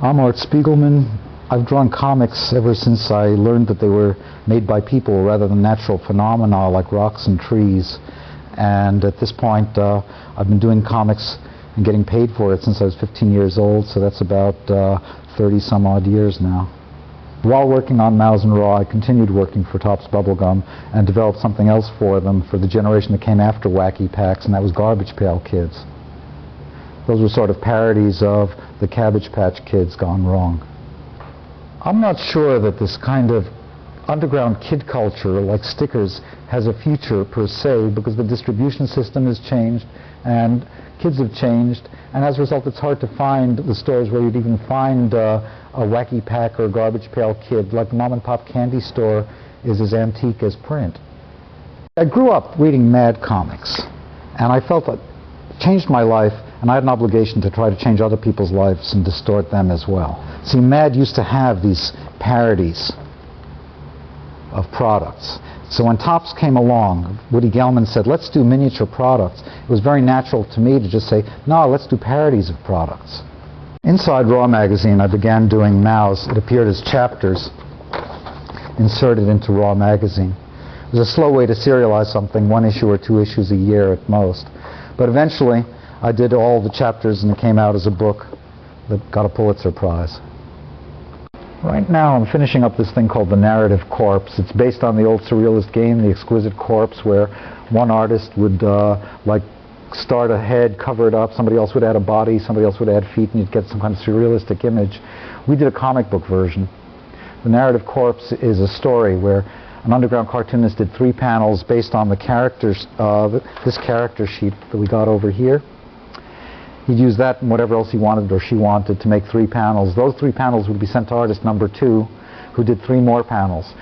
I'm Art Spiegelman. I've drawn comics ever since I learned that they were made by people rather than natural phenomena like rocks and trees. And at this point, I've been doing comics and getting paid for it since I was 15 years old, so that's about 30 some odd years now. While working on Mouse and Raw, I continued working for Topps Bubblegum and developed something else for them for the generation that came after Wacky Packs, and that was Garbage Pail Kids. Those were sort of parodies of the Cabbage Patch Kids gone wrong. I'm not sure that this kind of underground kid culture, like stickers, has a future per se, because the distribution system has changed and kids have changed, and as a result it's hard to find the stores where you'd even find a Wacky Pack or a Garbage Pail Kid. Like the mom and pop candy store is as antique as print. I grew up reading Mad comics, and I felt that it changed my life, and I had an obligation to try to change other people's lives and distort them as well. See, Mad used to have these parodies of products. So when Topps came along, Woody Gelman said, let's do miniature products. It was very natural to me to just say, no, let's do parodies of products. Inside Raw magazine, I began doing Mouse. It appeared as chapters inserted into Raw magazine. It was a slow way to serialize something, one issue or two issues a year at most. But eventually, I did all the chapters and it came out as a book that got a Pulitzer Prize. Right now I'm finishing up this thing called The Narrative Corpse. It's based on the old surrealist game, The Exquisite Corpse, where one artist would like start a head, cover it up, somebody else would add a body, somebody else would add feet, and you'd get some kind of surrealistic image. We did a comic book version. The Narrative Corpse is a story where an underground cartoonist did 3 panels based on the characters, this character sheet that we got over here. He'd use that and whatever else he wanted or she wanted to make 3 panels. Those 3 panels would be sent to artist number 2, who did 3 more panels.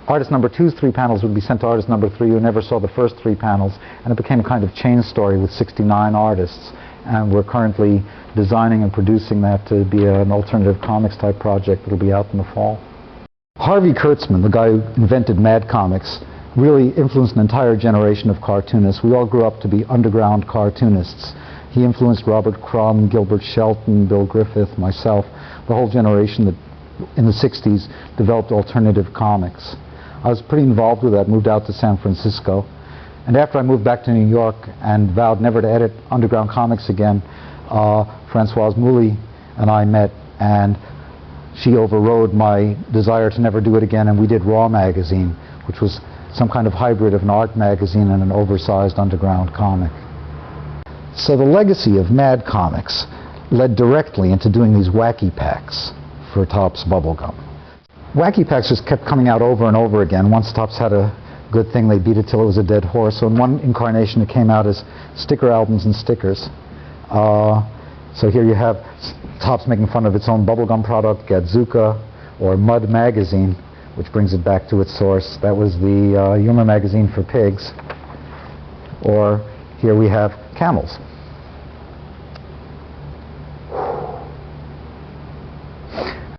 Artist number 2's 3 panels would be sent to artist number 3, who never saw the first 3 panels, and it became a kind of chain story with 69 artists. And we're currently designing and producing that to be an alternative comics type project that'll be out in the fall. Harvey Kurtzman, the guy who invented Mad Comics, really influenced an entire generation of cartoonists. We all grew up to be underground cartoonists. He influenced Robert Crumb, Gilbert Shelton, Bill Griffith, myself, the whole generation that in the 60s developed alternative comics. I was pretty involved with that, moved out to San Francisco. And after I moved back to New York and vowed never to edit underground comics again, Françoise Mouly and I met, and she overrode my desire to never do it again, and we did Raw magazine, which was some kind of hybrid of an art magazine and an oversized underground comic. So the legacy of Mad Comics led directly into doing these Wacky Packs for Topps Bubblegum. Wacky Packs just kept coming out over and over again. Once Topps had a good thing, they beat it till it was a dead horse. So in one incarnation it came out as sticker albums and stickers. So here you have Topps making fun of its own bubblegum product, Gadzuka, or Mud Magazine, which brings it back to its source. That was the humor magazine for pigs. Or here we have camels.